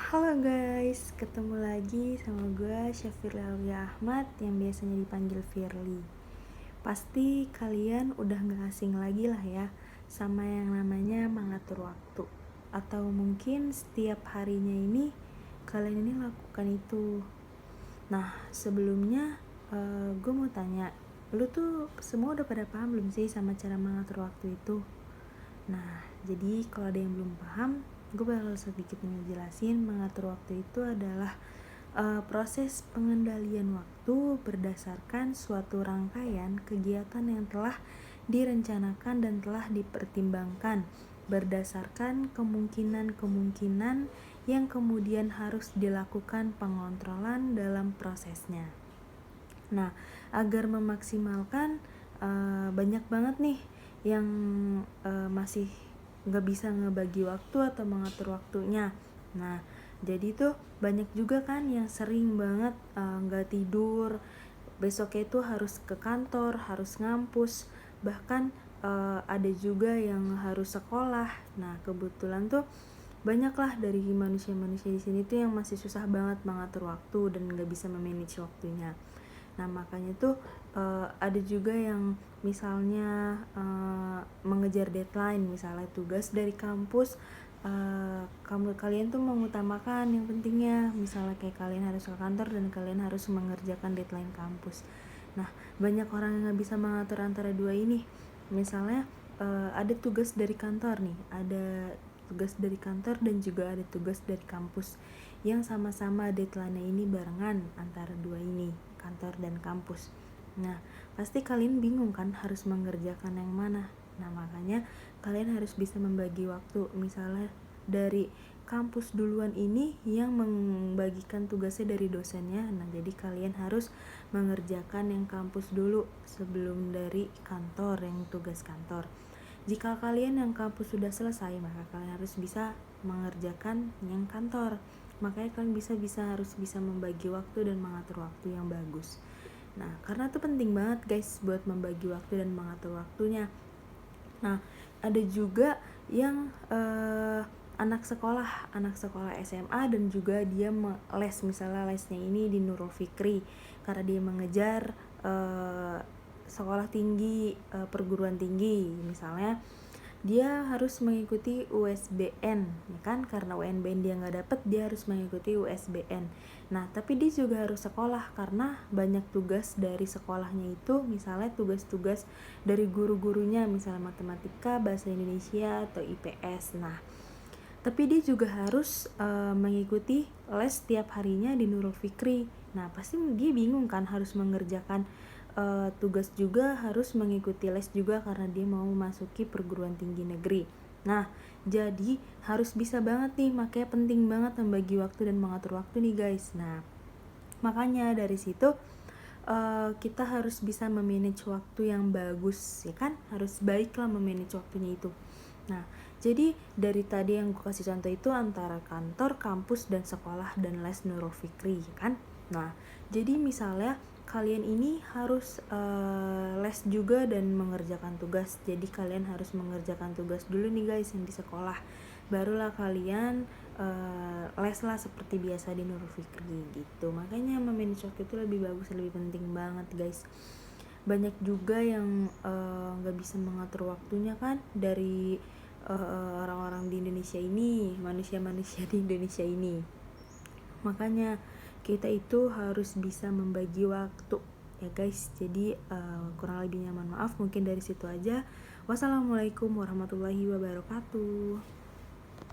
Halo guys, ketemu lagi sama gue Syafira Ahmad yang biasanya dipanggil Firly. Pasti kalian udah gak asing lagi lah ya sama yang namanya mengatur waktu. Atau mungkin setiap harinya ini kalian ini lakukan itu. Nah sebelumnya gue mau tanya, lu tuh semua udah pada paham belum sih sama cara mengatur waktu itu? Nah jadi kalau ada yang belum paham, gue bakal sedikit ngejelasin. Mengatur waktu itu adalah proses pengendalian waktu berdasarkan suatu rangkaian kegiatan yang telah direncanakan dan telah dipertimbangkan berdasarkan kemungkinan-kemungkinan yang kemudian harus dilakukan pengontrolan dalam prosesnya. Nah, agar memaksimalkan banyak banget nih yang masih nggak bisa ngebagi waktu atau mengatur waktunya. Nah, jadi tuh banyak juga kan yang sering banget nggak tidur, besoknya itu harus ke kantor, harus ngampus, bahkan ada juga yang harus sekolah. Nah, kebetulan tuh banyaklah dari manusia-manusia di sini tuh yang masih susah banget mengatur waktu dan nggak bisa memanage waktunya. Nah makanya tuh ada juga yang misalnya mengejar deadline, misalnya tugas dari kampus, kalian tuh mengutamakan yang pentingnya, misalnya kayak kalian harus ke kantor dan kalian harus mengerjakan deadline kampus. Nah banyak orang yang nggak bisa mengatur antara dua ini. Misalnya ada tugas dari kantor nih, ada tugas dari kantor dan juga ada tugas dari kampus yang sama-sama deadline-nya ini barengan antara dua ini, kantor dan kampus. Nah, pasti kalian bingung kan harus mengerjakan yang mana. Nah, makanya kalian harus bisa membagi waktu. Misalnya dari kampus duluan ini yang membagikan tugasnya dari dosennya. Nah, jadi kalian harus mengerjakan yang kampus dulu sebelum dari kantor, yang tugas kantor. Jika kalian yang kampus sudah selesai, maka kalian harus bisa mengerjakan yang kantor. Makanya kalian harus bisa membagi waktu dan mengatur waktu yang bagus. Nah, karena itu penting banget guys buat membagi waktu dan mengatur waktunya. Nah, ada juga yang anak sekolah SMA dan juga dia les, misalnya lesnya ini di Nurul Fikri karena dia mengejar sekolah tinggi, perguruan tinggi, misalnya dia harus mengikuti USBN, ya kan, karena UNBN dia nggak dapet, dia harus mengikuti USBN. Nah tapi dia juga harus sekolah karena banyak tugas dari sekolahnya itu, misalnya tugas-tugas dari guru-gurunya, misalnya matematika, bahasa Indonesia atau IPS. Nah tapi dia juga harus mengikuti les setiap harinya di Nurul Fikri. Nah pasti dia bingung kan harus mengerjakan tugas juga, harus mengikuti les juga karena dia mau masuki perguruan tinggi negeri. Nah jadi harus bisa banget nih, makanya penting banget membagi waktu dan mengatur waktu nih guys. Nah makanya dari situ kita harus bisa memanage waktu yang bagus, ya kan, harus baiklah memanage waktunya itu. Nah jadi dari tadi yang gue kasih contoh itu antara kantor, kampus, dan sekolah dan les Nurul Fikri, ya kan. Nah jadi misalnya kalian ini harus les juga dan mengerjakan tugas. Jadi kalian harus mengerjakan tugas dulu nih guys yang di sekolah, barulah kalian les lah seperti biasa di Nurul Fikri gitu. Makanya memanage waktu itu lebih bagus, lebih penting banget guys. Banyak juga yang gak bisa mengatur waktunya kan dari orang-orang di Indonesia ini, manusia-manusia di Indonesia ini. Makanya kita itu harus bisa membagi waktu ya guys. Jadi kurang lebihnya mohon maaf, mungkin dari situ aja. Wassalamualaikum warahmatullahi wabarakatuh.